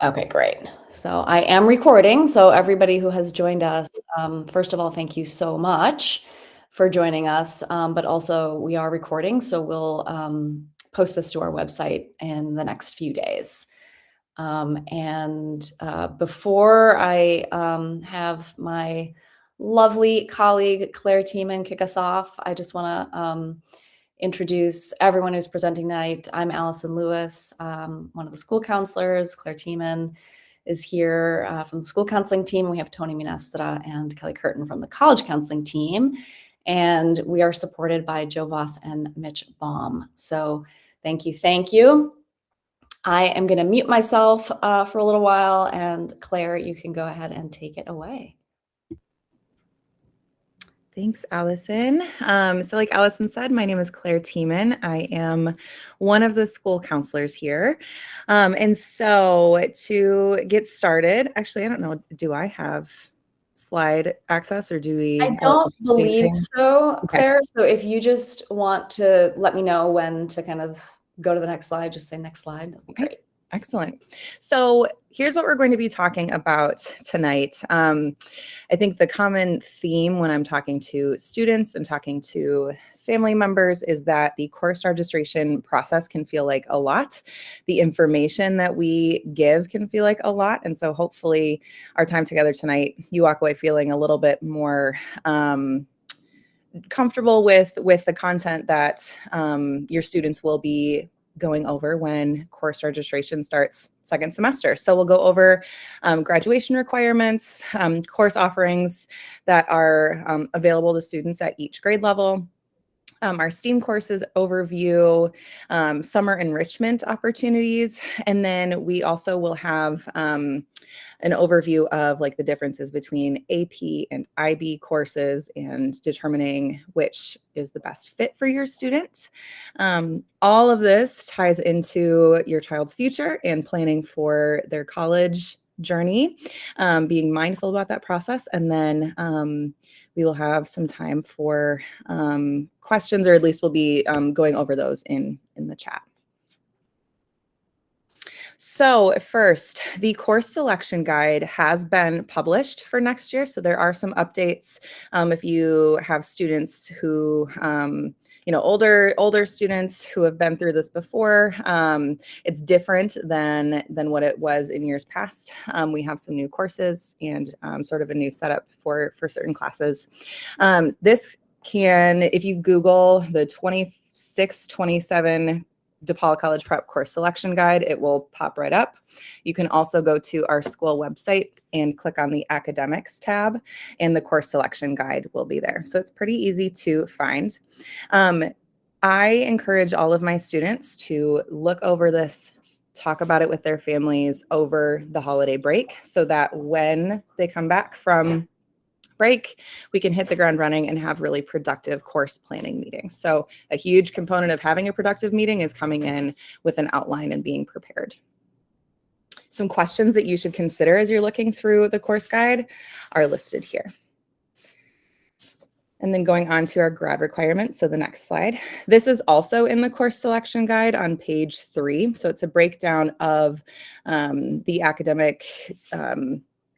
Okay, great. So I am recording. So everybody who has joined us, first of all, thank you so much for joining us. But also, we are recording, so we'll post this to our website in the next few days. And before I have my lovely colleague Claire Tiemann kick us off, I just want to introduce everyone who's presenting tonight. I'm Allison Lewis, one of the school counselors. Claire Tiemann is here from the school counseling team. We have Tony Minestra and Kelly Curtin from the college counseling team. And we are supported by Joe Voss and Mitch Baum. So thank you, thank you. I am going to mute myself for a little while, and Claire, you can go ahead and take it away. Thanks, Allison. So like Allison said, my name is Claire Tiemann. I am one of the school counselors here. And so to get started, actually, I don't know, do I have slide access or do we? I don't believe so, Okay. Claire. So if you just want to let me know when to kind of go to the next slide, just say next slide. That'd be great. Excellent. So here's what we're going to be talking about tonight. I think the common theme when I'm talking to students and talking to family members is that the course registration process can feel like a lot. The information that we give can feel like a lot. And so hopefully our time together tonight, you walk away feeling a little bit more comfortable with the content that your students will be going over when course registration starts second semester. So we'll go over graduation requirements, course offerings that are available to students at each grade level, our STEAM courses overview, summer enrichment opportunities, and then we also will have an overview of like the differences between AP and IB courses and determining which is the best fit for your student. All of this ties into your child's future and planning for their college journey, being mindful about that process. And then we will have some time for questions, or at least we'll be going over those in the chat. So first, the course selection guide has been published for next year. So there are some updates. If you have students who, older students who have been through this before, it's different than what it was in years past. We have some new courses and sort of a new setup for certain classes. This can, if you Google the 26-27 DePaul College Prep Course Selection Guide, it will pop right up. You can also go to our school website and click on the Academics tab, and the course selection guide will be there. So it's pretty easy to find. I encourage all of my students to look over this, talk about it with their families over the holiday break, so that when they come back from break, we can hit the ground running and have really productive course planning meetings. So a huge component of having a productive meeting is coming in with an outline and being prepared. Some questions that you should consider as you're looking through the course guide are listed here. And then going on to our grad requirements, so the next slide. This is also in the course selection guide on page 3. So it's a breakdown of the academic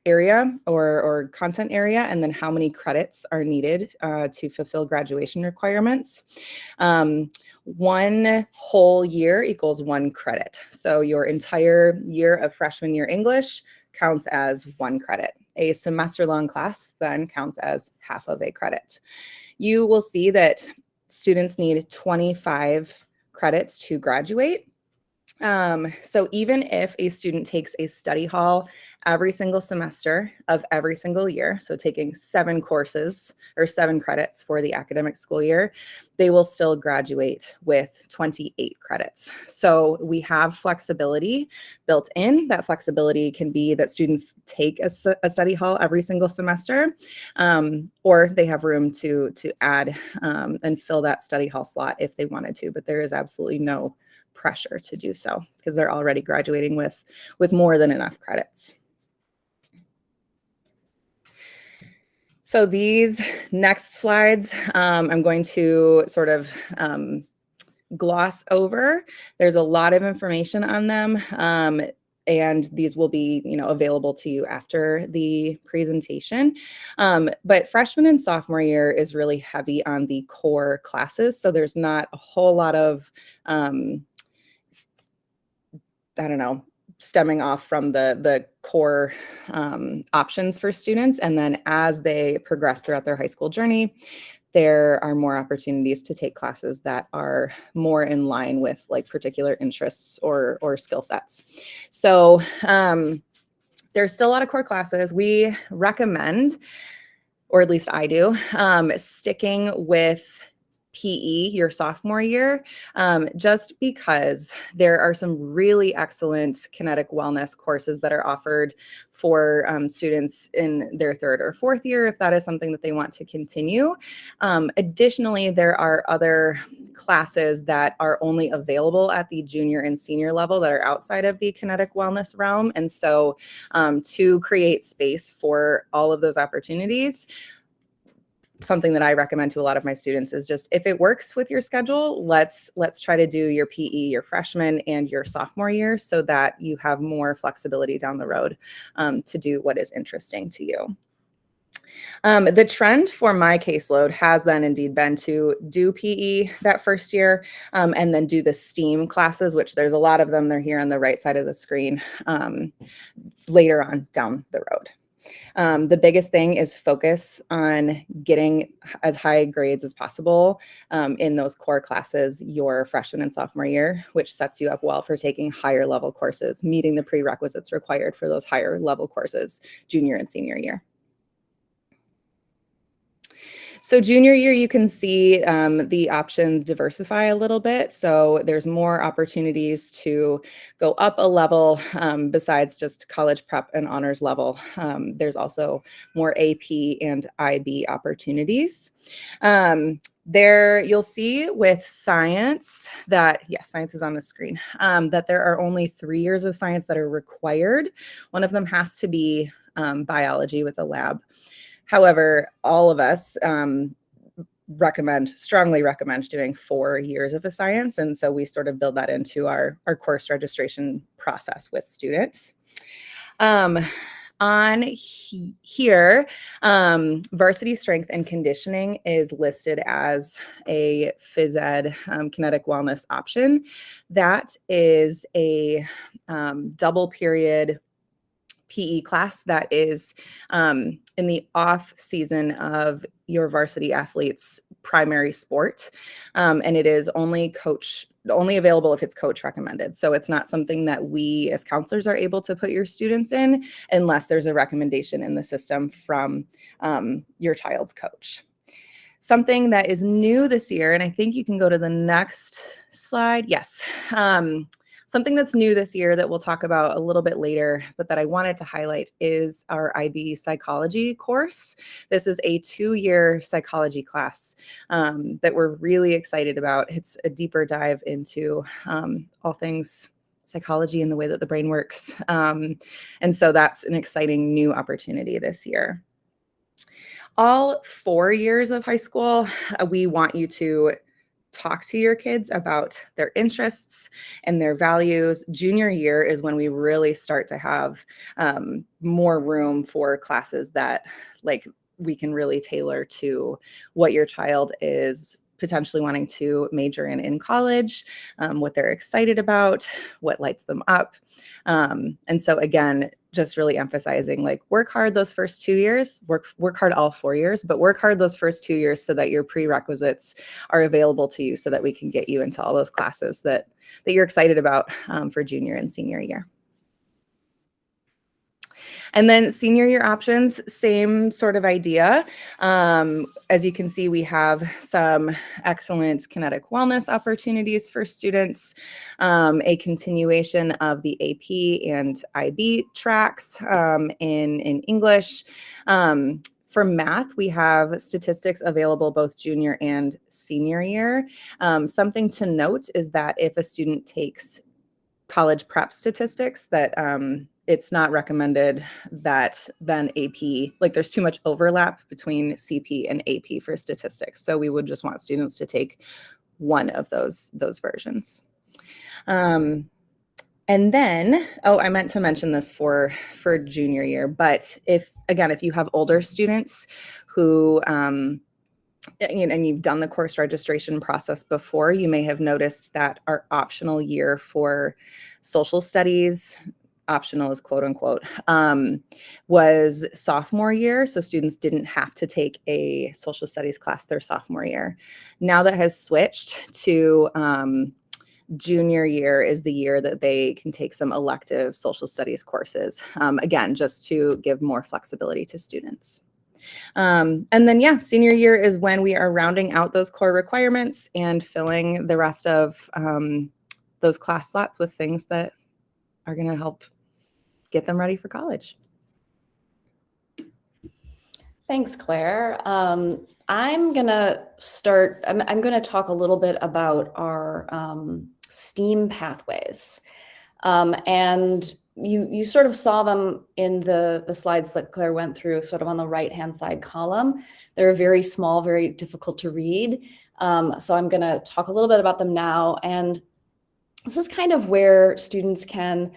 area or content area, and then how many credits are needed to fulfill graduation requirements. 1 whole year equals 1 credit. So your entire year of freshman year English counts as 1 credit. A semester-long class then counts as half of a credit. You will see that students need 25 credits to graduate. So even if a student takes a study hall every single semester of every single year, so taking 7 courses or 7 credits for the academic school year, they will still graduate with 28 credits. So we have flexibility built in. That flexibility can be that students take a study hall every single semester, or they have room to add and fill that study hall slot if they wanted to, but there is absolutely no pressure to do so because they're already graduating with more than enough credits. So these next slides, I'm going to sort of gloss over. There's a lot of information on them. and these will be, available to you after the presentation. But freshman and sophomore year is really heavy on the core classes. So there's not a whole lot of, stemming off from the core options for students. And then as they progress throughout their high school journey, there are more opportunities to take classes that are more in line with like particular interests or skill sets. So there's still a lot of core classes. We recommend, or at least I do, sticking with PE your sophomore year, just because there are some really excellent kinetic wellness courses that are offered for students in their third or fourth year, if that is something that they want to continue. Additionally, there are other classes that are only available at the junior and senior level that are outside of the kinetic wellness realm. And so to create space for all of those opportunities, something that I recommend to a lot of my students is just, if it works with your schedule, let's try to do your PE your freshman and your sophomore year so that you have more flexibility down the road to do what is interesting to you. The trend for my caseload has then indeed been to do PE that first year and then do the STEAM classes, which there's a lot of them. They're here on the right side of the screen later on down the road. The biggest thing is focus on getting as high grades as possible in those core classes your freshman and sophomore year, which sets you up well for taking higher level courses, meeting the prerequisites required for those higher level courses junior and senior year. So junior year, you can see the options diversify a little bit. So there's more opportunities to go up a level besides just college prep and honors level. There's also more AP and IB opportunities. There you'll see with science that, yes, science is on the screen, that there are only 3 years of science that are required. One of them has to be biology with a lab. However, all of us strongly recommend doing 4 years of a science. And so we sort of build that into our course registration process with students. On here, varsity strength and conditioning is listed as a phys ed kinetic wellness option. That is a double period PE class that is in the off season of your varsity athlete's primary sport. And it is only available if it's coach recommended. So it's not something that we as counselors are able to put your students in unless there's a recommendation in the system from your child's coach. Something that is new this year, and I think you can go to the next slide. Yes. Something that's new this year that we'll talk about a little bit later, but that I wanted to highlight is our IB psychology course. This is a 2-year psychology class that we're really excited about. It's a deeper dive into all things psychology and the way that the brain works. And so that's an exciting new opportunity this year. All 4 years of high school, we want you to talk to your kids about their interests and their values. Junior year is when we really start to have more room for classes that we can really tailor to what your child is potentially wanting to major in college, what they're excited about, what lights them up. And so again, just really emphasizing work hard those first 2 years, work hard all 4 years, but work hard those first 2 years so that your prerequisites are available to you so that we can get you into all those classes that you're excited about for junior and senior year. And then senior year options, same sort of idea. As you can see, we have some excellent kinetic wellness opportunities for students, a continuation of the AP and IB tracks in English. For math, we have statistics available both junior and senior year. Something to note is that if a student takes college prep statistics, that it's not recommended that then AP, there's too much overlap between CP and AP for statistics. So we would just want students to take one of those versions. And then, oh, I meant to mention this for junior year, but if you have older students who, and you've done the course registration process before, you may have noticed that our optional year for social studies, optional is quote unquote, was sophomore year. So students didn't have to take a social studies class their sophomore year. Now that has switched to junior year is the year that they can take some elective social studies courses. Again, just to give more flexibility to students. And then, yeah, senior year is when we are rounding out those core requirements and filling the rest of those class slots with things that are going to help get them ready for college. Thanks, Claire. I'm gonna start, I'm gonna talk a little bit about our STEAM pathways. And you sort of saw them in the slides that Claire went through, sort of on the right-hand side column. They're very small, very difficult to read. So I'm gonna talk a little bit about them now. And this is kind of where students can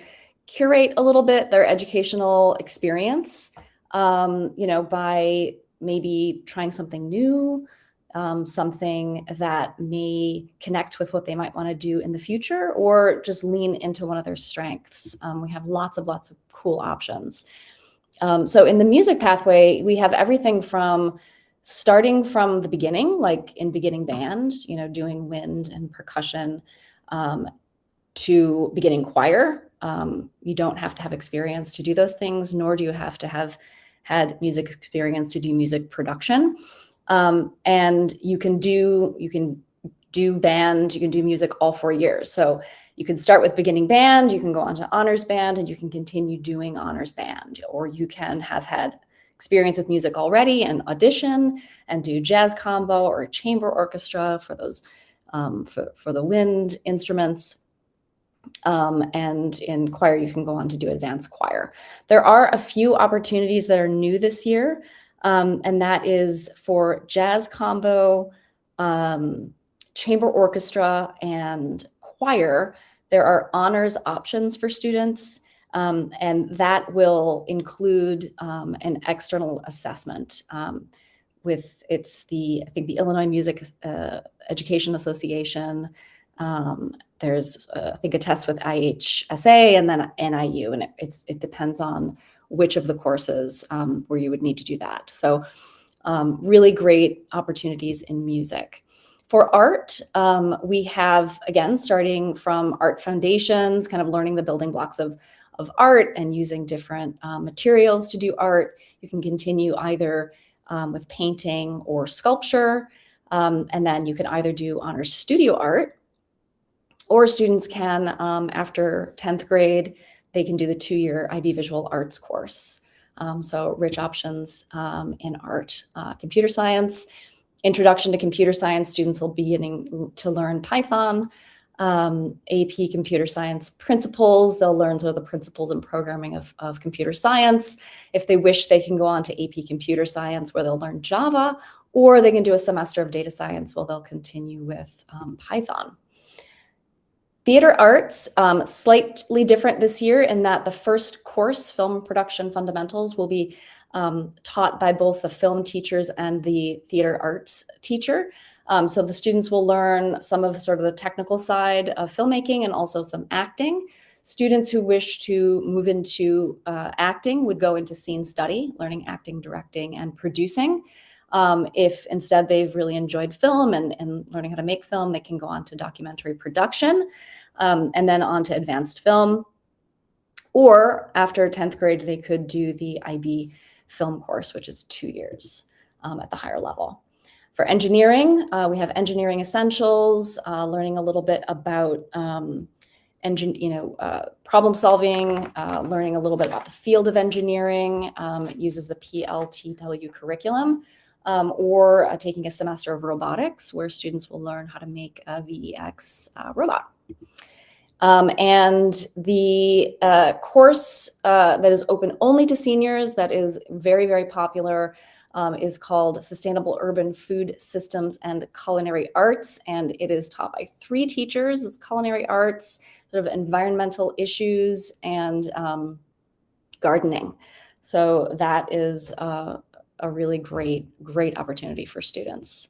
curate a little bit their educational experience, by maybe trying something new, something that may connect with what they might want to do in the future, or just lean into one of their strengths. We have lots of cool options. So in the music pathway, we have everything from starting from the beginning, like in beginning band, doing wind and percussion, to beginning choir. You don't have to have experience to do those things, nor do you have to have had music experience to do music production. And you can do band, you can do music all 4 years. So you can start with beginning band, you can go on to honors band, and you can continue doing honors band, or you can have had experience with music already and audition and do jazz combo or chamber orchestra for those for the wind instruments. And in choir, you can go on to do advanced choir. There are a few opportunities that are new this year, and that is for jazz combo, chamber orchestra, and choir. There are honors options for students, and that will include an external assessment. I think the Illinois Music Education Association. There's, I think, a test with IHSA and then NIU, and it depends on which of the courses where you would need to do that. So really great opportunities in music. For art, we have, again, starting from art foundations, kind of learning the building blocks of art and using different materials to do art. You can continue either with painting or sculpture, and then you can either do honors studio art, or students can, after 10th grade, they can do the 2-year IB Visual Arts course. So rich options in art. Computer science, introduction to computer science, students will be beginning to learn Python. AP computer science principles, they'll learn sort of the principles and programming of computer science. If they wish, they can go on to AP computer science, where they'll learn Java, or they can do a semester of data science where they'll continue with Python. Theater arts, slightly different this year in that the first course, film production fundamentals, will be taught by both the film teachers and the theater arts teacher. So the students will learn some of the technical side of filmmaking and also some acting. Students who wish to move into acting would go into scene study, learning acting, directing, and producing. If instead they've really enjoyed film and learning how to make film, they can go on to documentary production, and then on to advanced film. Or after 10th grade, they could do the IB film course, which is 2 years at the higher level. For engineering, we have engineering essentials, learning a little bit about problem solving, learning a little bit about the field of engineering. It uses the PLTW curriculum. Or taking a semester of robotics, where students will learn how to make a VEX robot. And the course that is open only to seniors, that is very, very popular, is called Sustainable Urban Food Systems and Culinary Arts, and it is taught by 3 teachers. It's culinary arts, sort of environmental issues and gardening. So that is a really great opportunity for students.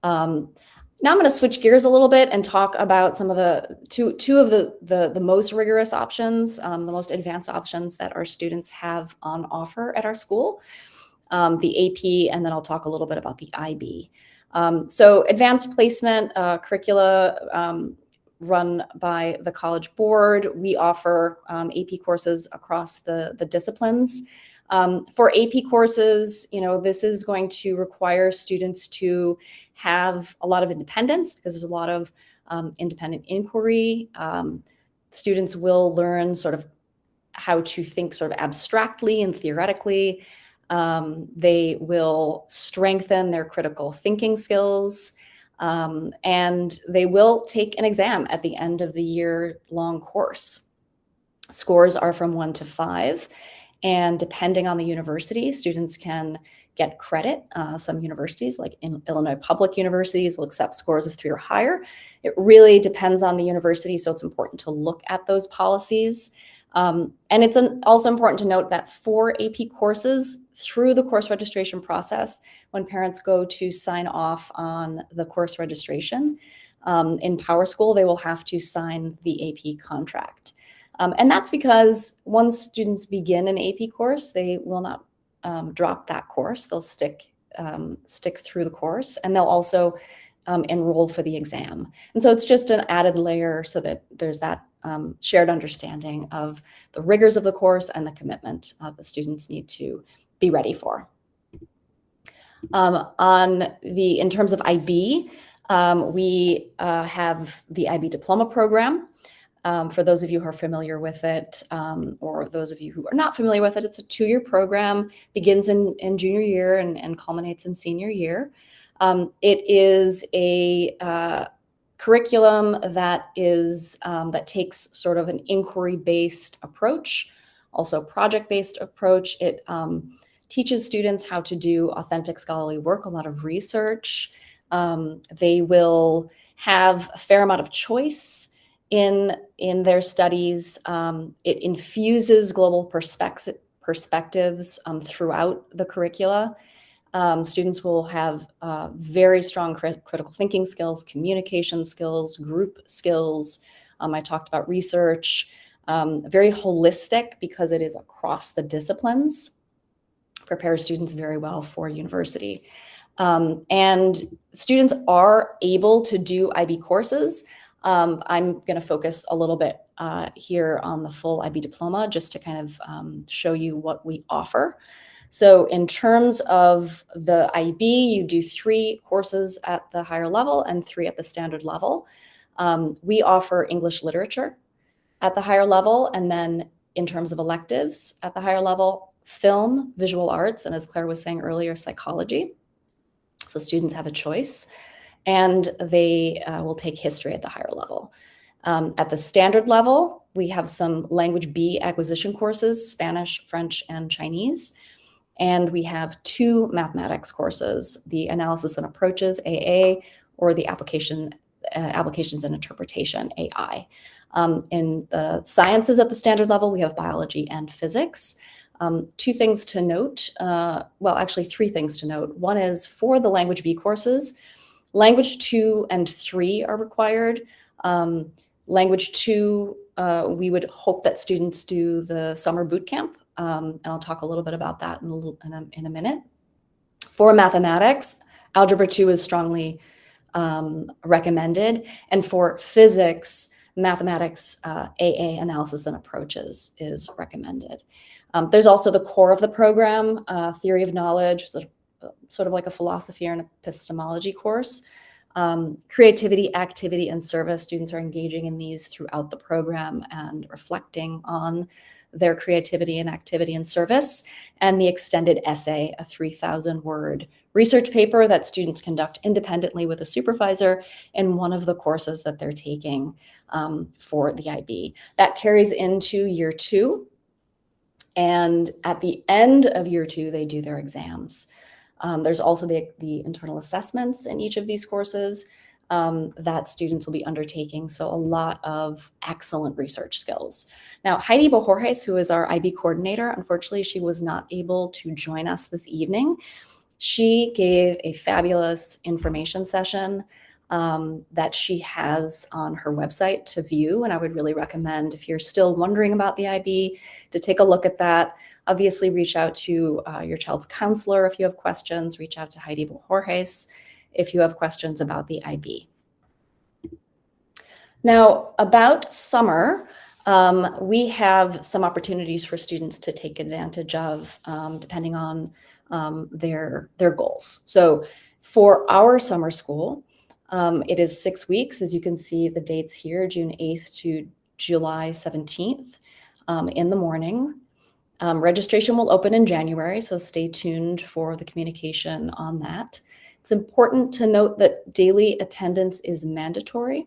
Now I'm going to switch gears a little bit and talk about some of the two of the most rigorous options, the most advanced options that our students have on offer at our school, the AP, and then I'll talk a little bit about the IB. So advanced placement curricula run by the College Board. We offer AP courses across the disciplines. For AP courses, this is going to require students to have a lot of independence because there's a lot of independent inquiry. Students will learn sort of how to think sort of abstractly and theoretically. They will strengthen their critical thinking skills, and they will take an exam at the end of the year-long course. Scores are from 1 to 5. And depending on the university, students can get credit. Some universities, like in Illinois Public Universities, will accept scores of 3 or higher. It really depends on the university, so it's important to look at those policies. And it's also important to note that for AP courses, through the course registration process, when parents go to sign off on the course registration in PowerSchool, they will have to sign the AP contract. And that's because once students begin an AP course, they will not drop that course. They'll stick through the course, and they'll also enroll for the exam. And so it's just an added layer so that there's that shared understanding of the rigors of the course and the commitment the students need to be ready for. In terms of IB, we have the IB diploma program. For those of you who are familiar with it, or those of you who are not familiar with it, it's a 2-year program, begins in junior year and culminates in senior year. It is a curriculum that takes sort of an inquiry-based approach, also project-based approach. It teaches students how to do authentic scholarly work, a lot of research. They will have a fair amount of choice in their studies. It infuses global perspectives throughout the curricula. Students will have very strong critical thinking skills, communication skills, group skills. I talked about research, very holistic because it is across the disciplines, prepares students very well for university. And students are able to do IB courses. I'm going to focus a little bit here on the full IB diploma just to kind of show you what we offer. So in terms of the IB, you do 3 courses at the higher level and 3 at the standard level. We offer English literature at the higher level, and then in terms of electives at the higher level, film, visual arts, and as Claire was saying earlier, psychology. So students have a choice, and they will take history at the higher level. At the standard level, we have some language B acquisition courses, Spanish, French, and Chinese. And we have 2 mathematics courses, the analysis and approaches, AA, or the applications and interpretation, AI. In the sciences at the standard level, we have biology and physics. 2 things to note, well, actually 3 things to note. One is for the language B courses, language 2 and 3 are required. Language 2, we would hope that students do the summer boot camp, and I'll talk a little bit about that in a minute. For mathematics, Algebra 2 is strongly recommended, and for physics, mathematics AA, analysis and approaches, is recommended. There's also the core of the program, theory of knowledge, sort of like a philosophy or an epistemology course. Creativity, activity, and service. Students are engaging in these throughout the program and reflecting on their creativity and activity and service. And the extended essay, a 3,000-word research paper that students conduct independently with a supervisor in one of the courses that they're taking for the IB. That carries into year 2. And at the end of year 2, they do their exams. There's also the internal assessments in each of these courses. that students will be undertaking. So a lot of excellent research skills. Now, Heidi Bojorges, who is our IB coordinator, unfortunately, she was not able to join us this evening. She gave a fabulous information session that she has on her website to view. And I would really recommend, if you're still wondering about the IB, to take a look at that. Obviously, reach out to your child's counselor if you have questions. Reach out to Heidi Bojorges if you have questions about the IB. Now, about summer, we have some opportunities for students to take advantage of, depending on their goals. So for our summer school, it is 6 weeks. As you can see, the dates here, June 8th to July 17th in the morning. Registration will open in January, so stay tuned for the communication on that. It's important to note that daily attendance is mandatory.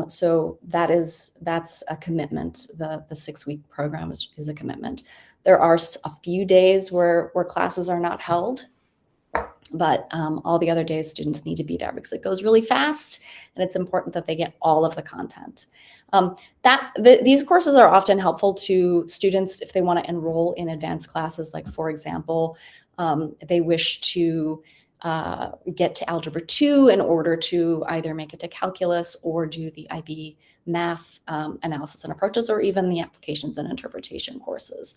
So that's a commitment. The 6-week program is a commitment. There are a few days where classes are not held, but all the other days students need to be there because it goes really fast, and it's important that they get all of the content. These courses are often helpful to students if they want to enroll in advanced classes. Like, for example, they wish to get to Algebra 2 in order to either make it to calculus or do the IB math analysis and approaches, or even the applications and interpretation courses.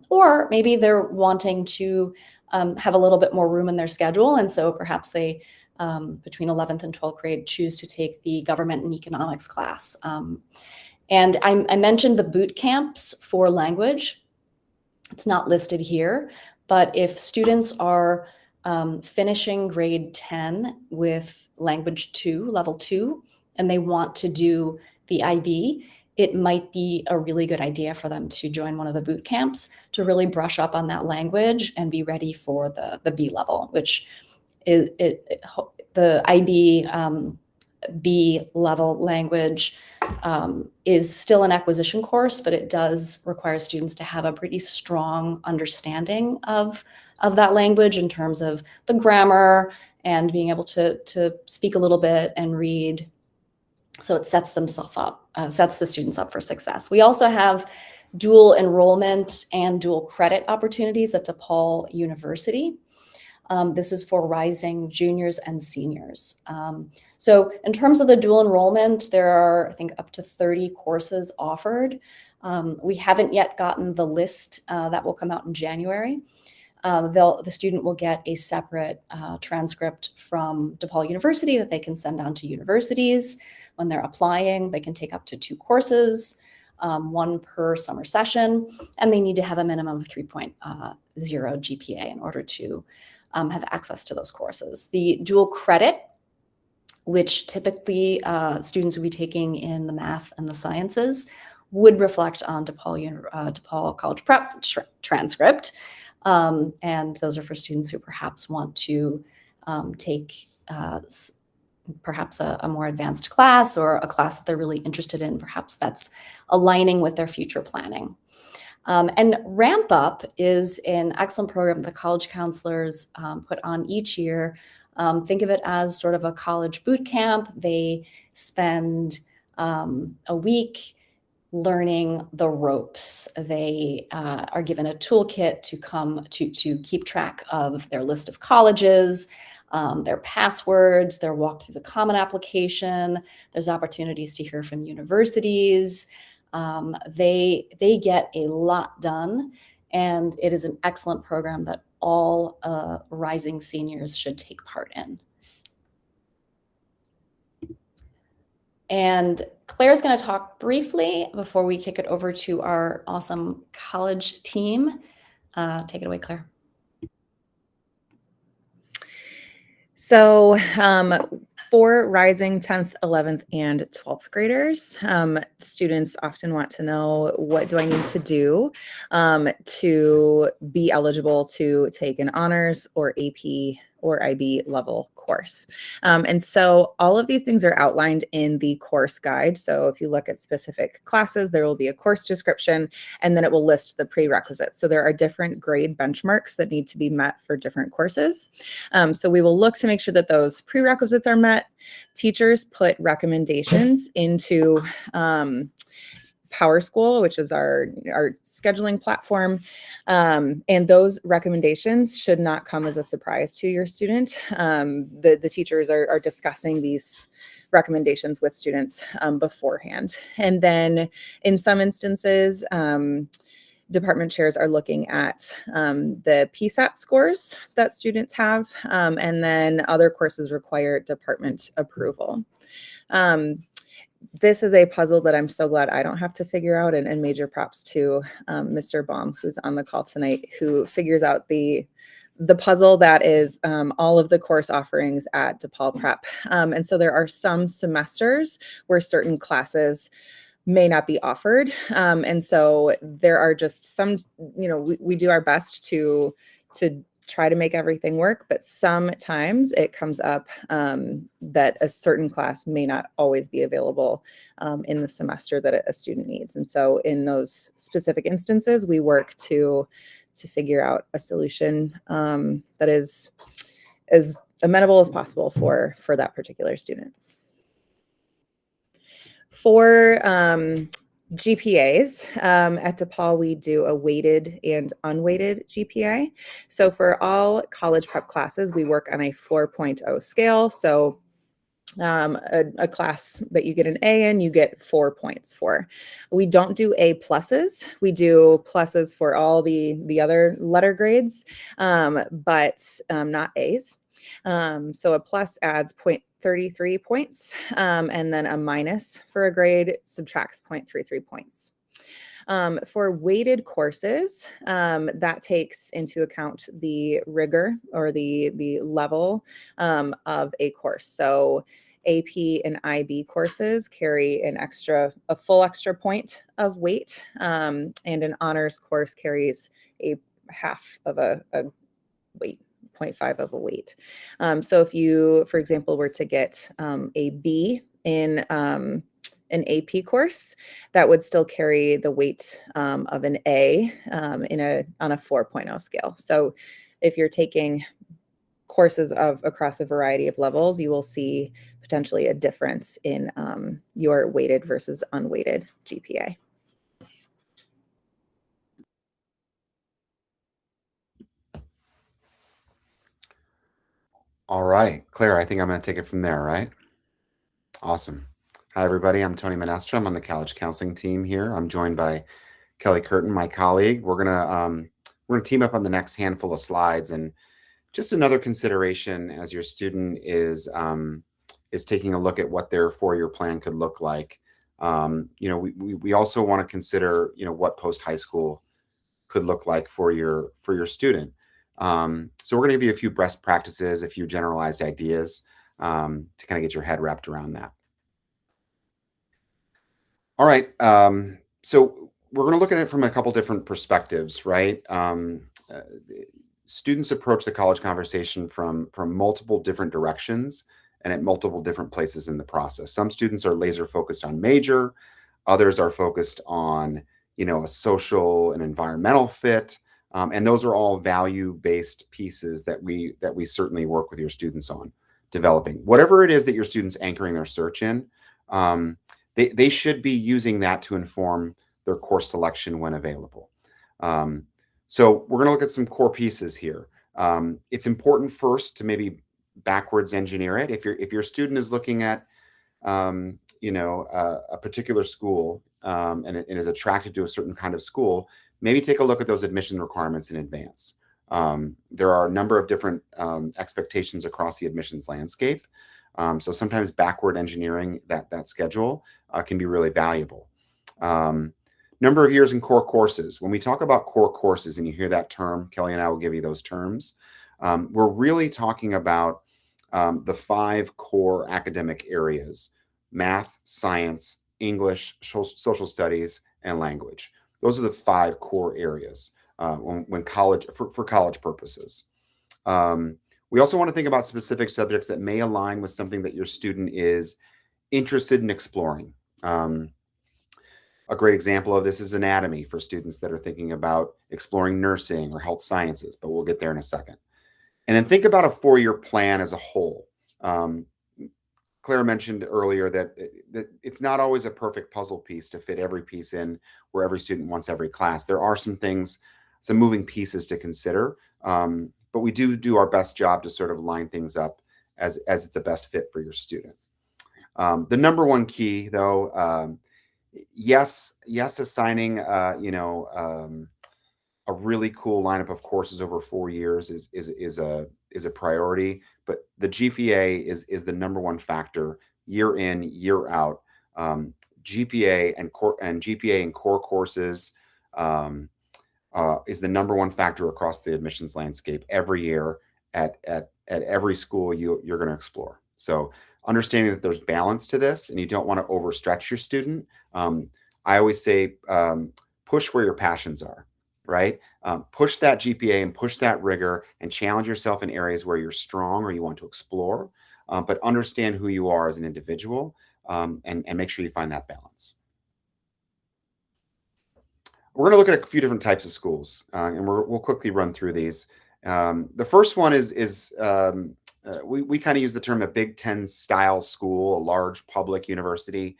Or maybe they're wanting to have a little bit more room in their schedule, and so perhaps they, between 11th and 12th grade, choose to take the government and economics class. And I mentioned the boot camps for language. It's not listed here, but if students are finishing grade 10 with language 2, level 2, and they want to do the IB, it might be a really good idea for them to join one of the boot camps to really brush up on that language and be ready for the B level, which is the IB B level language is still an acquisition course, but it does require students to have a pretty strong understanding of that language in terms of the grammar and being able to speak a little bit and read. So it sets the students up for success. We also have dual enrollment and dual credit opportunities at DePaul University. This is for rising juniors and seniors. So in terms of the dual enrollment, there are, I think, up to 30 courses offered. We haven't yet gotten the list that will come out in January. The student will get a separate transcript from DePaul University that they can send on to universities. When they're applying, they can take up to 2 courses, 1 per summer session, and they need to have a minimum of 3.0 GPA in order to have access to those courses. The dual credit, which typically students would be taking in the math and the sciences, would reflect on DePaul College Prep transcript. And those are for students who perhaps want to take perhaps a more advanced class or a class that they're really interested in. Perhaps that's aligning with their future planning. And Ramp Up is an excellent program that college counselors put on each year. Think of it as sort of a college boot camp. They spend a week learning the ropes. They are given a toolkit to keep track of their list of colleges, their passwords. They're walked through the Common Application. There's opportunities to hear from universities. They get a lot done, and it is an excellent program that all rising seniors should take part in. And Claire's going to talk briefly before we kick it over to our awesome college team. Take it away, Claire. So for rising 10th, 11th, and 12th graders, students often want to know, what do I need to do to be eligible to take an honors or AP or IB level course. And so all of these things are outlined in the course guide. So if you look at specific classes, there will be a course description, and then it will list the prerequisites. So there are different grade benchmarks that need to be met for different courses. So we will look to make sure that those prerequisites are met. Teachers put recommendations into PowerSchool, which is our scheduling platform. And those recommendations should not come as a surprise to your student. The teachers are discussing these recommendations with students beforehand. And then in some instances, department chairs are looking at the PSAT scores that students have, and then other courses require department approval. This is a puzzle that I'm so glad I don't have to figure out, and major props to Mr. Baum, who's on the call tonight, who figures out the puzzle that is all of the course offerings at DePaul Prep. And so there are some semesters where certain classes may not be offered. And so there are just some, we do our best to try to make everything work, but sometimes it comes up that a certain class may not always be available in the semester that a student needs. And so in those specific instances, we work to figure out a solution that is as amenable as possible for that particular student. For GPAs, at DePaul, we do a weighted and unweighted GPA. So for all college prep classes, we work on a 4.0 scale. So a class that you get an A in, you get 4 points for. We don't do A pluses. We do pluses for all the other letter grades, but not A's. So a plus adds 0.33 points, and then a minus for a grade subtracts 0.33 points. For weighted courses, that takes into account the rigor or the level of a course. So AP and IB courses carry a full extra point of weight, and an honors course carries a half of a weight. 0.5 of a weight. So if you, for example, were to get a B in an AP course, that would still carry the weight of an A on a 4.0 scale. So if you're taking courses across a variety of levels, you will see potentially a difference in your weighted versus unweighted GPA. All right, Claire, I think I'm going to take it from there, right? Awesome. Hi, everybody. I'm Tony Manestra. I'm on the college counseling team here. I'm joined by Kelly Curtin, my colleague. We're gonna team up on the next handful of slides, and just another consideration as your student is taking a look at what their 4-year plan could look like. We also want to consider what post high school could look like for your student. So we're going to give you a few best practices, a few generalized ideas to kind of get your head wrapped around that. All right. So we're going to look at it from a couple different perspectives, right? Students approach the college conversation from multiple different directions and at multiple different places in the process. Some students are laser focused on major, others are focused on a social and environmental fit. And those are all value-based pieces that we certainly work with your students on developing. Whatever it is that your students anchoring their search in, they should be using that to inform their course selection when available. So we're going to look at some core pieces here. It's important first to maybe backwards engineer it. If your student is looking at a particular school and is attracted to a certain kind of school, maybe take a look at those admission requirements in advance. There are a number of different expectations across the admissions landscape. So sometimes backward engineering that schedule can be really valuable. Number of years in core courses. When we talk about core courses and you hear that term, Kelly and I will give you those terms. We're really talking about the 5 core academic areas: math, science, English, social studies, and language. Those are the 5 core areas for college purposes. We also want to think about specific subjects that may align with something that your student is interested in exploring. A great example of this is anatomy for students that are thinking about exploring nursing or health sciences, but we'll get there in a second. And then think about a 4-year plan as a whole. Claire mentioned earlier that it's not always a perfect puzzle piece to fit every piece in where every student wants every class. There are some things, some moving pieces to consider, but we do our best job to sort of line things up as it's a best fit for your student. The number one key, though, yes, assigning a really cool lineup of courses over 4 years is a priority, but the GPA is the number one factor year in, year out. GPA and core courses is the number one factor across the admissions landscape every year at every school you're going to explore. So understanding that there's balance to this and you don't want to overstretch your student. I always say push where your passions are, right? Push that GPA and push that rigor and challenge yourself in areas where you're strong or you want to explore, but understand who you are as an individual, and make sure you find that balance. We're going to look at a few different types of schools, and we'll quickly run through these. The first one is we kind of use the term a Big Ten style school, a large public university,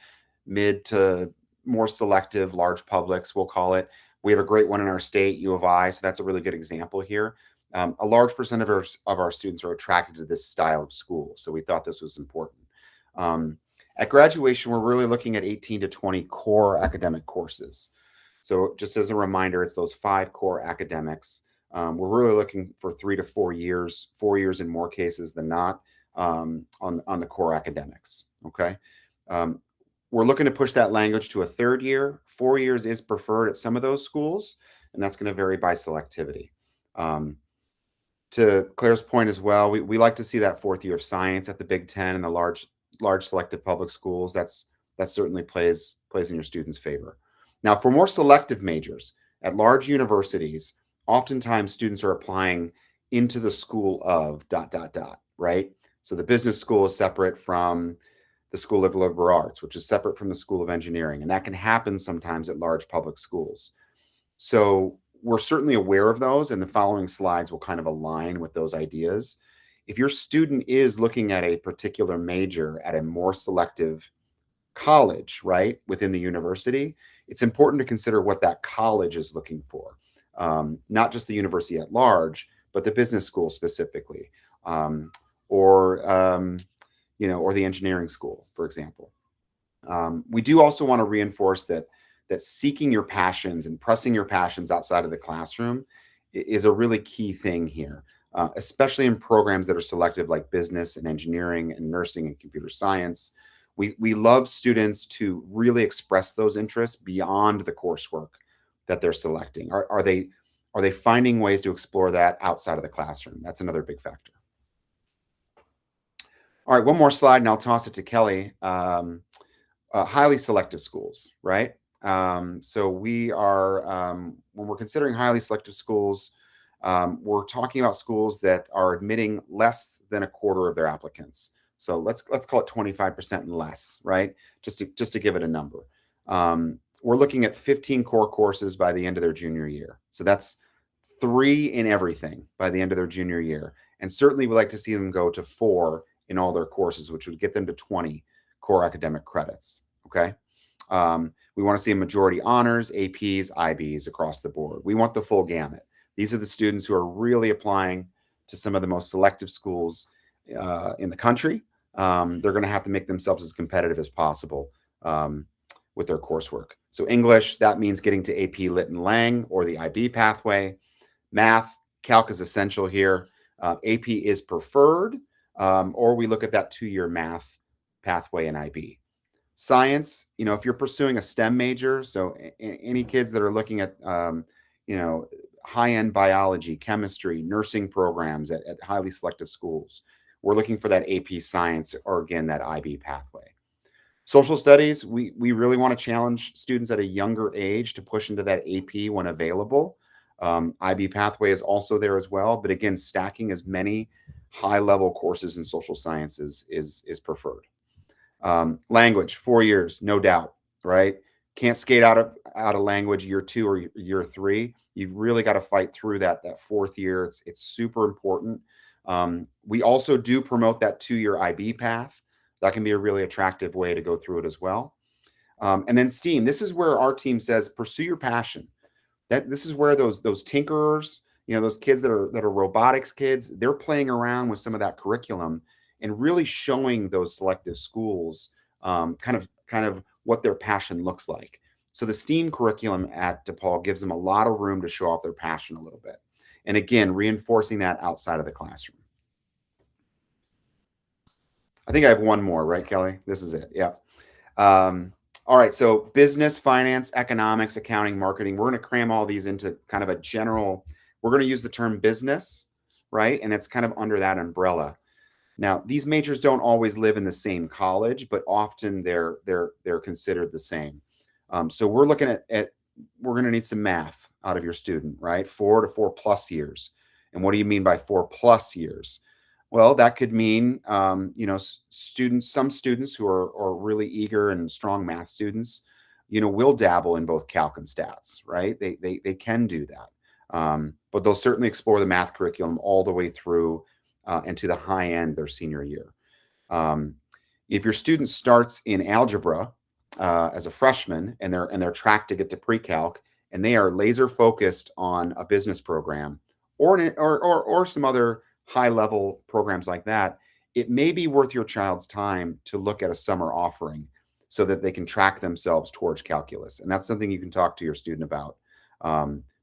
mid to more selective large publics, we'll call it. We have a great one in our state, U of I, so that's a really good example here. A large percent of our students are attracted to this style of school, so we thought this was important. At graduation, we're really looking at 18 to 20 core academic courses. So just as a reminder, it's those 5 core academics. We're really looking for 3 to 4 years, 4 years in more cases than not, on the core academics, okay? We're looking to push that language to a 3rd year. 4 years is preferred at some of those schools, and that's going to vary by selectivity. To Claire's point as well, we like to see that 4th year of science at the Big Ten and the large selective public schools. That certainly plays in your students' favor. Now, for more selective majors at large universities, oftentimes students are applying into the school of ... right? So the business school is separate from the School of Liberal Arts, which is separate from the School of Engineering, and that can happen sometimes at large public schools. So we're certainly aware of those, and the following slides will kind of align with those ideas. If your student is looking at a particular major at a more selective college, right, within the university, it's important to consider what that college is looking for. Not just the university at large, but the business school specifically, or the engineering school, for example. We do also want to reinforce that seeking your passions and pressing your passions outside of the classroom is a really key thing here, especially in programs that are selective like business and engineering and nursing and computer science. We love students to really express those interests beyond the coursework that they're selecting. Are they finding ways to explore that outside of the classroom? That's another big factor. All right, one more slide and I'll toss it to Kelly. Highly selective schools, right? So we are, when we're considering highly selective schools, we're talking about schools that are admitting less than a quarter of their applicants. So let's call it 25% and less, right? Just to give it a number. We're looking at 15 core courses by the end of their junior year. So that's 3 in everything by the end of their junior year. And certainly we'd like to see them go to 4 in all their courses, which would get them to 20 core academic credits, okay? We want to see a majority honors, APs, IBs across the board. We want the full gamut. These are the students who are really applying to some of the most selective schools in the country. They're going to have to make themselves as competitive as possible with their coursework. So English, that means getting to AP Lit and Lang or the IB pathway. Math, Calc is essential here. AP is preferred, or we look at that 2-year math pathway in IB. Science, if you're pursuing a STEM major, so any kids that are looking at, high-end biology, chemistry, nursing programs at highly selective schools, we're looking for that AP Science or, again, that IB pathway. Social studies, we really want to challenge students at a younger age to push into that AP when available. IB pathway is also there as well, but again, stacking as many high-level courses in social sciences is preferred. Language, 4 years, no doubt, right? Can't skate out of language year 2 or year 3. You've really got to fight through that 4th year. It's super important. We also do promote that 2-year IB path. That can be a really attractive way to go through it as well. And then STEAM. This is where our team says pursue your passion. This is where those tinkerers, those kids that are robotics kids, they're playing around with some of that curriculum and really showing those selective schools kind of what their passion looks like. So the STEAM curriculum at DePaul gives them a lot of room to show off their passion a little bit. And again, reinforcing that outside of the classroom. I think I have one more, right, Kelly? This is it. Yeah. All right. So business, finance, economics, accounting, marketing. We're going to cram all these into kind of a general, we're going to use the term business, right? And it's kind of under that umbrella. Now, these majors don't always live in the same college, but often they're considered the same. So we're looking at we're going to need some math out of your student, right? 4 to 4+ years. And what do you mean by 4+ years? Well, that could mean, some students who are really eager and strong math students, will dabble in both calc and stats, right? They can do that. But they'll certainly explore the math curriculum all the way through and to the high end their senior year. If your student starts in algebra as a freshman and they're tracked to get to pre-calc and they are laser focused on a business program or some other high level programs like that, it may be worth your child's time to look at a summer offering so that they can track themselves towards calculus. And that's something you can talk to your student about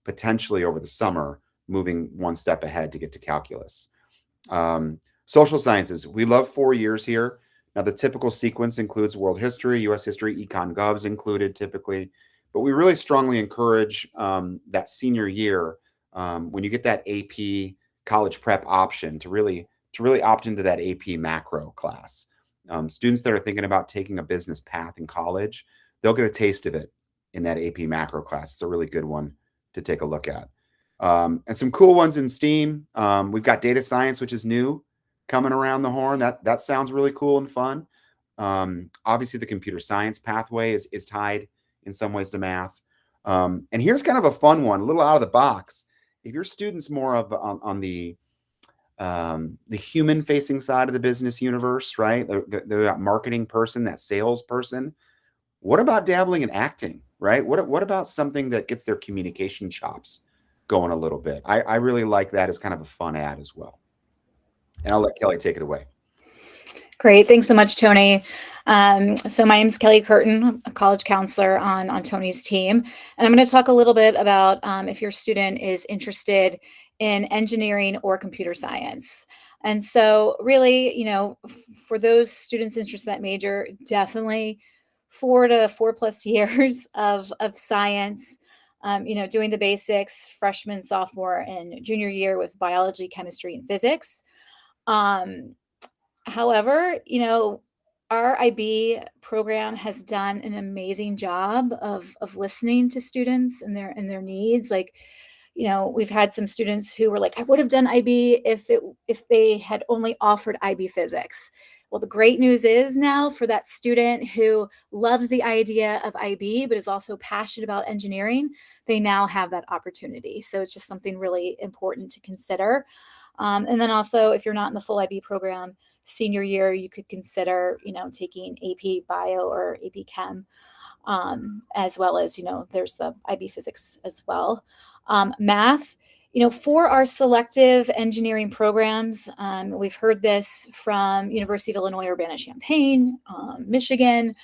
potentially over the summer, moving one step ahead to get to calculus. Social sciences, we love 4 years here. Now, the typical sequence includes world history, U.S. history, econ govs included typically, but we really strongly encourage that senior year when you get that AP college prep option to really opt into that AP macro class. Students that are thinking about taking a business path in college, they'll get a taste of it in that AP macro class. It's a really good one to take a look at. And some cool ones in STEAM. We've got data science, which is new, coming around the horn. That sounds really cool and fun. Obviously, the computer science pathway is tied in some ways to math. And here's kind of a fun one, a little out of the box. If your student's more of on the human-facing side of the business universe, right? They're that marketing person, that sales person. What about dabbling in acting, right? What about something that gets their communication chops going a little bit? I really like that as kind of a fun ad as well. And I'll let Kelly take it away. Great. Thanks so much, Tony. So my name is Kelly Curtin, a college counselor on Tony's team. And I'm going to talk a little bit about if your student is interested in engineering or computer science. And so really, for those students interested in that major, definitely 4 to 4+ years of science, doing the basics, freshman, sophomore, and junior year with biology, chemistry, and physics. However, our IB program has done an amazing job of listening to students and their needs. Like, we've had some students who were like, I would have done IB if they had only offered IB physics. Well, the great news is now for that student who loves the idea of IB, but is also passionate about engineering, they now have that opportunity. So it's just something really important to consider. And then also, if you're not in the full IB program, senior year, you could consider, taking AP Bio or AP Chem, as well as, there's the IB Physics as well. Math, for our selective engineering programs, we've heard this from University of Illinois Urbana-Champaign, Michigan.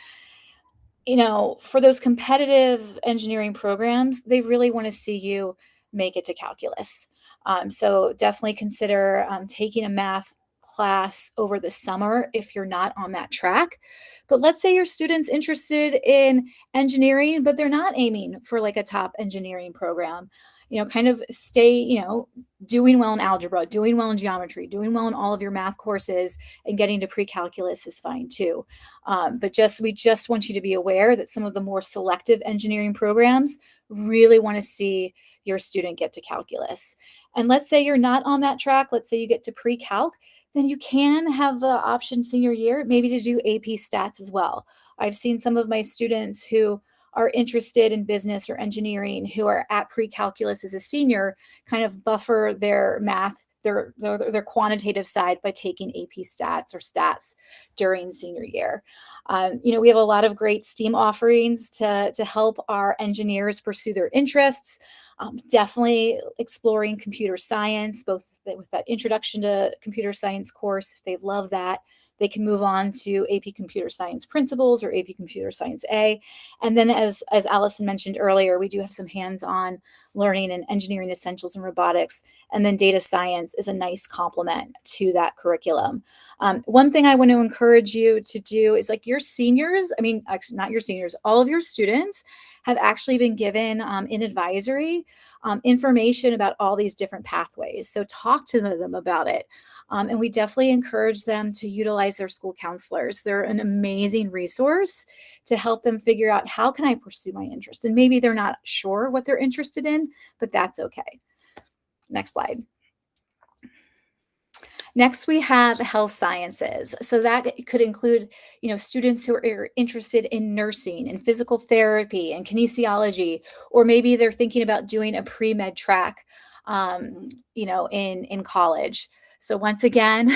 For those competitive engineering programs, they really want to see you make it to calculus. So definitely consider taking a math class over the summer if you're not on that track. But let's say your student's interested in engineering, but they're not aiming for like a top engineering program. Kind of stay, doing well in algebra, doing well in geometry, doing well in all of your math courses, and getting to pre-calculus is fine too. But we just want you to be aware that some of the more selective engineering programs really want to see your student get to calculus. And let's say you're not on that track. Let's say you get to pre-calc, then you can have the option senior year maybe to do AP stats as well. I've seen some of my students who are interested in business or engineering who are at pre-calculus as a senior kind of buffer their math, their quantitative side by taking AP stats or stats during senior year. We have a lot of great STEAM offerings to help our engineers pursue their interests. Definitely exploring computer science, both with that introduction to computer science course, if they love that. They can move on to AP Computer Science Principles or AP Computer Science A. And then as Allison mentioned earlier, we do have some hands-on learning in engineering essentials and robotics. And then data science is a nice complement to that curriculum. One thing I want to encourage you to do is like your seniors, actually not your seniors, all of your students have actually been given in advisory information about all these different pathways. So talk to them about it. And we definitely encourage them to utilize their school counselors. They're an amazing resource to help them figure out, how can I pursue my interest? And maybe they're not sure what they're interested in, but that's okay. Next slide. Next, we have health sciences. So that could include, students who are interested in nursing and physical therapy and kinesiology, or maybe they're thinking about doing a pre-med track, in college. So once again,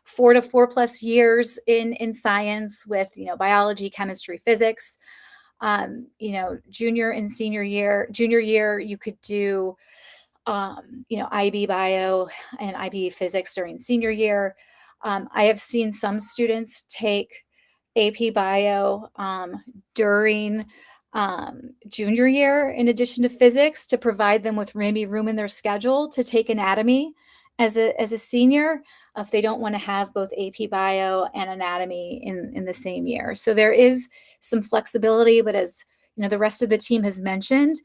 4 to 4+ years in science with, biology, chemistry, physics. Junior and senior year. Junior year, you could do IB bio and IB physics during senior year. I have seen some students take AP bio during junior year, in addition to physics, to provide them with maybe room in their schedule to take anatomy as a senior, if they don't want to have both AP bio and anatomy in the same year. So there is some flexibility, but as the rest of the team has mentioned,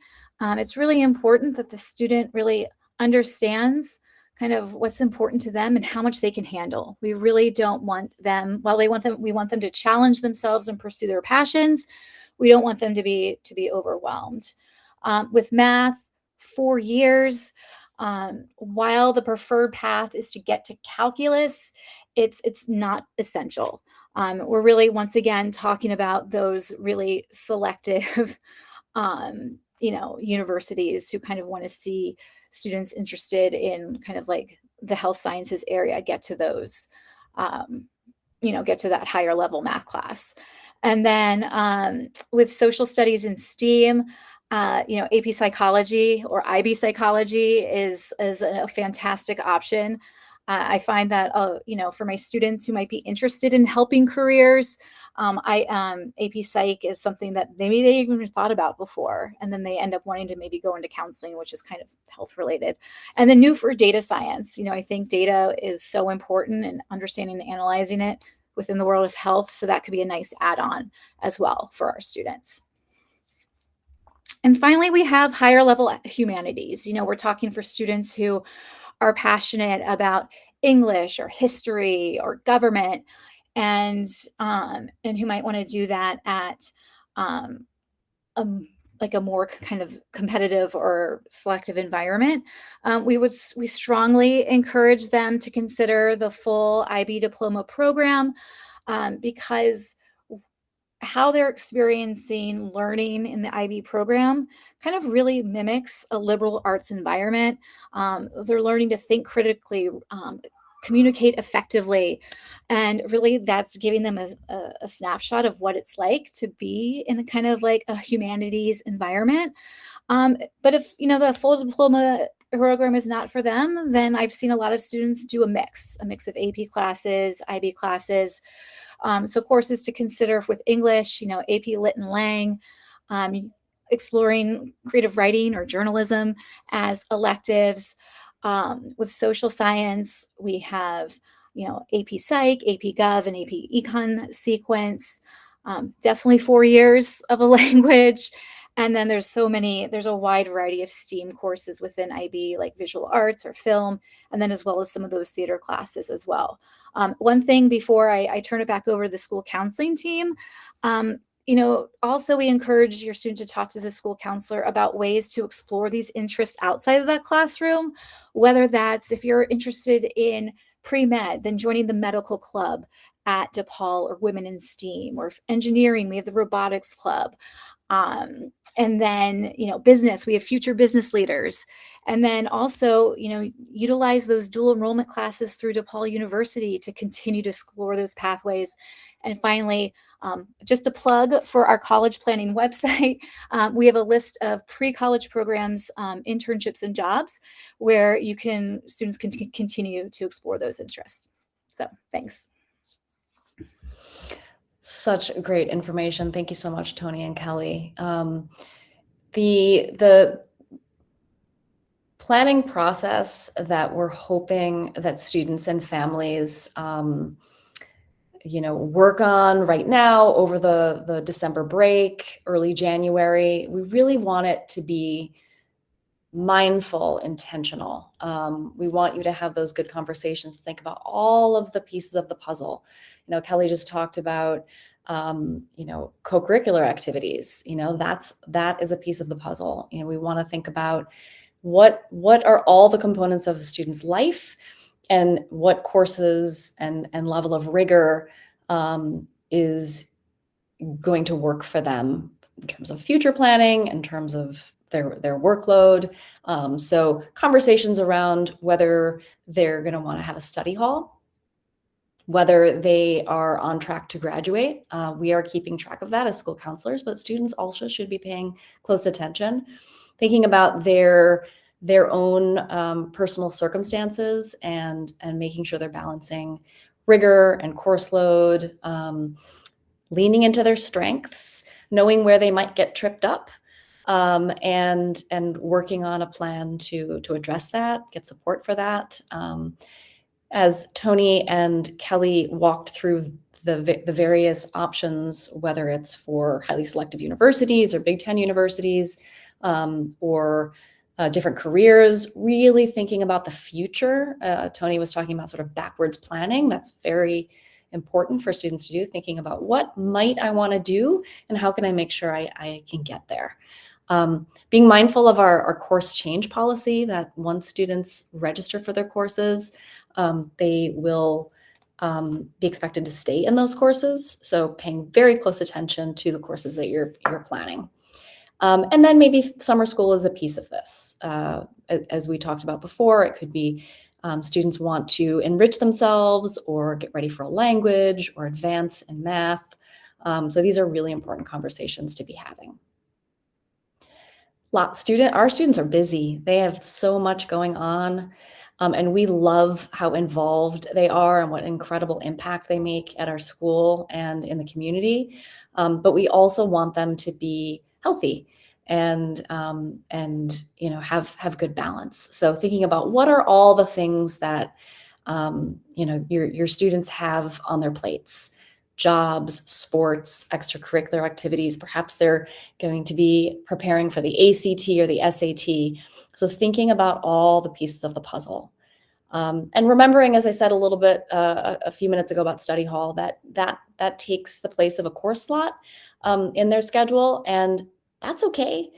it's really important that the student really understands kind of what's important to them and how much they can handle. We really don't want them, we want them to challenge themselves and pursue their passions. We don't want them to be overwhelmed. With math, 4 years, while the preferred path is to get to calculus, it's not essential. We're really, once again, talking about those really selective universities who kind of want to see students interested in kind of like the health sciences area get to those, get to that higher level math class. And then with social studies and STEAM, AP psychology or IB psychology is a fantastic option. I find that, for my students who might be interested in helping careers, AP Psych is something that maybe they even thought about before, and then they end up wanting to maybe go into counseling, which is kind of health related. And then new for data science. I think data is so important, and understanding and analyzing it within the world of health. So that could be a nice add-on as well for our students. And finally, we have higher level humanities. We're talking for students who are passionate about English or history or government, and who might want to do that at like a more kind of competitive or selective environment. We strongly encourage them to consider the full IB diploma program, because how they're experiencing learning in the IB program kind of really mimics a liberal arts environment. They're learning to think critically, communicate effectively, and really that's giving them a snapshot of what it's like to be in a kind of like a humanities environment. But if the full diploma program is not for them, then I've seen a lot of students do a mix of AP classes, IB classes. So courses to consider with English, AP Lit and Lang, exploring creative writing or journalism as electives. With social science, we have, AP Psych, AP Gov, and AP Econ sequence. Definitely 4 years of a language. And then there's a wide variety of STEAM courses within IB, like visual arts or film, and then as well as some of those theater classes as well. One thing before I turn it back over to the school counseling team, also we encourage your student to talk to the school counselor about ways to explore these interests outside of that classroom, whether that's if you're interested in pre-med, then joining the medical club at DePaul, or Women in STEAM, or engineering, we have the robotics club. And then, business, we have future business leaders. And then also, utilize those dual enrollment classes through DePaul University to continue to explore those pathways. And finally, just a plug for our college planning website, we have a list of pre-college programs, internships, and jobs where students can continue to explore those interests. So thanks. Such great information. Thank you so much, Tony and Kelly. The planning process that we're hoping that students and families work on right now over the December break, early January, we really want it to be mindful, intentional. We want you to have those good conversations, think about all of the pieces of the puzzle. Kelly just talked about, co-curricular activities. That is a piece of the puzzle. We want to think about what are all the components of the student's life, and what courses and level of rigor is going to work for them in terms of future planning, in terms of their workload. So conversations around whether they're going to want to have a study hall, whether they are on track to graduate. We are keeping track of that as school counselors, but students also should be paying close attention, thinking about their own personal circumstances and making sure they're balancing rigor and course load, leaning into their strengths, knowing where they might get tripped up, and working on a plan to address that, get support for that. As Tony and Kelly walked through the various options, whether it's for highly selective universities or Big Ten universities, or different careers, really thinking about the future. Tony was talking about sort of backwards planning. That's very important for students to do, thinking about what might I want to do and how can I make sure I can get there. Being mindful of our course change policy, that once students register for their courses, they will be expected to stay in those courses. So paying very close attention to the courses that you're planning. And then maybe summer school is a piece of this. As we talked about before, it could be students want to enrich themselves or get ready for a language or advance in math. So these are really important conversations to be having. Our students are busy. They have so much going on. And we love how involved they are and what incredible impact they make at our school and in the community. But we also want them to be healthy and have good balance. So thinking about what are all the things that your students have on their plates: jobs, sports, extracurricular activities. Perhaps they're going to be preparing for the ACT or the SAT. So thinking about all the pieces of the puzzle. And remembering, as I said a little bit a few minutes ago about study hall, that takes the place of a course slot in their schedule, and that's okay.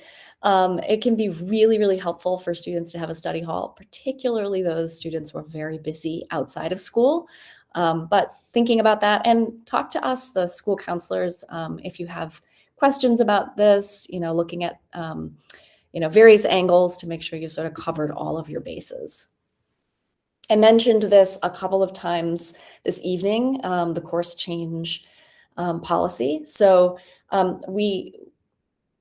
It can be really, really helpful for students to have a study hall, particularly those students who are very busy outside of school. But thinking about that, and talk to us, the school counselors, if you have questions about this, looking at various angles to make sure you've sort of covered all of your bases. I mentioned this a couple of times this evening, the course change policy. So we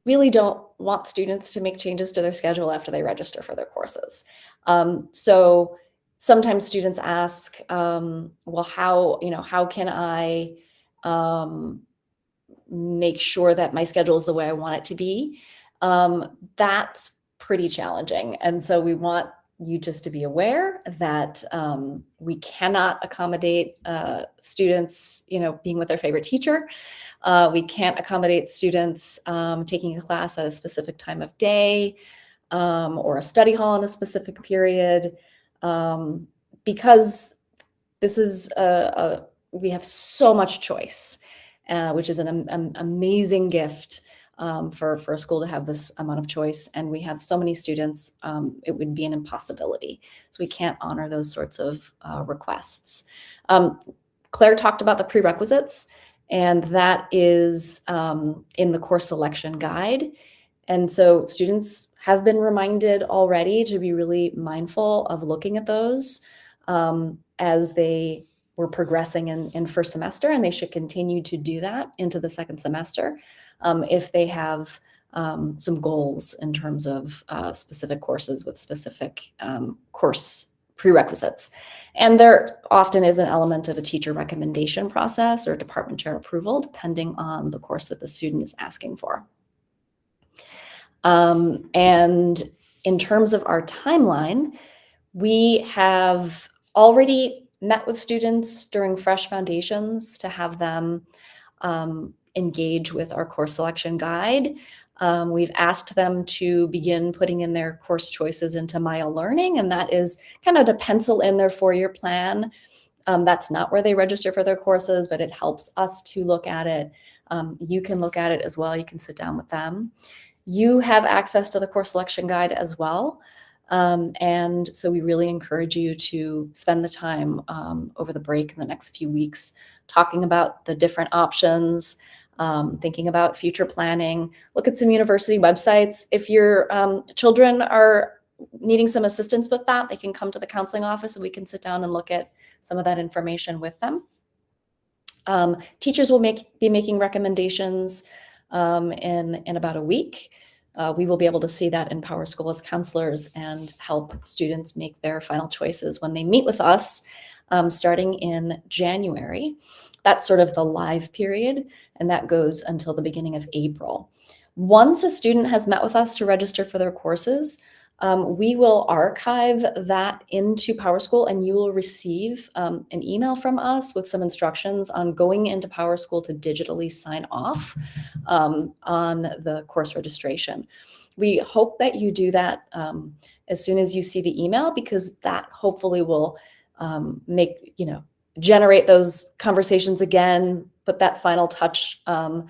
really don't want students to make changes to their schedule after they register for their courses. So sometimes students ask, well, how can I make sure that my schedule is the way I want it to be? That's pretty challenging. And so we want you just to be aware that we cannot accommodate students, being with their favorite teacher. We can't accommodate students taking a class at a specific time of day or a study hall in a specific period, because this is we have so much choice, which is an amazing gift for a school to have this amount of choice. And we have so many students, it would be an impossibility. So we can't honor those sorts of requests. Claire talked about the prerequisites, and that is in the course selection guide. And so students have been reminded already to be really mindful of looking at those as they were progressing in first semester, and they should continue to do that into the second semester if they have some goals in terms of specific courses with specific course prerequisites. And there often is an element of a teacher recommendation process or department chair approval, depending on the course that the student is asking for. And in terms of our timeline, we have already met with students during Fresh Foundations to have them engage with our course selection guide. We've asked them to begin putting in their course choices into Maya Learning, and that is kind of to pencil in their 4-year plan. That's not where they register for their courses, but it helps us to look at it. You can look at it as well. You can sit down with them. You have access to the course selection guide as well. And so we really encourage you to spend the time over the break in the next few weeks talking about the different options, thinking about future planning. Look at some university websites. If your children are needing some assistance with that, they can come to the counseling office and we can sit down and look at some of that information with them. Teachers will be making recommendations in about a week. We will be able to see that in PowerSchool as counselors and help students make their final choices when they meet with us starting in January. That's sort of the live period, and that goes until the beginning of April. Once a student has met with us to register for their courses, we will archive that into PowerSchool, and you will receive an email from us with some instructions on going into PowerSchool to digitally sign off on the course registration. We hope that you do that as soon as you see the email, because that hopefully will generate those conversations again, put that final touch on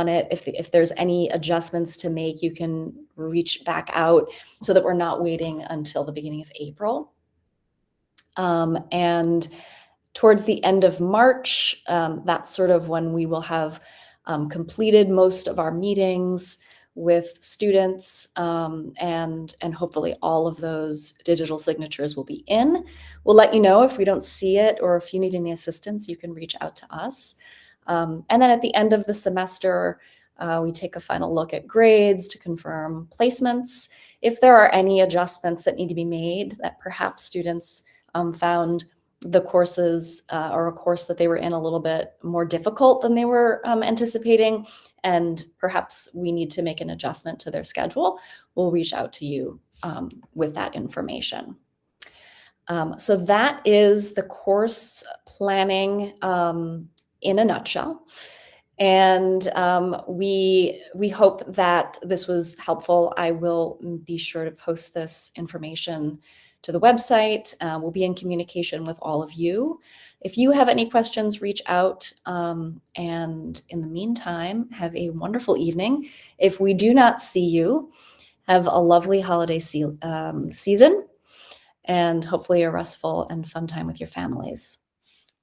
it. If there's any adjustments to make, you can reach back out so that we're not waiting until the beginning of April. And towards the end of March, that's sort of when we will have completed most of our meetings with students, and hopefully all of those digital signatures will be in. We'll let you know if we don't see it, or if you need any assistance, you can reach out to us. And then at the end of the semester, we take a final look at grades to confirm placements. If there are any adjustments that need to be made, that perhaps students found the courses or a course that they were in a little bit more difficult than they were anticipating, and perhaps we need to make an adjustment to their schedule, we'll reach out to you with that information. So that is the course planning in a nutshell. And we hope that this was helpful. I will be sure to post this information to the website. We'll be in communication with all of you. If you have any questions, reach out. And in the meantime, have a wonderful evening. If we do not see you, have a lovely holiday season, and hopefully a restful and fun time with your families.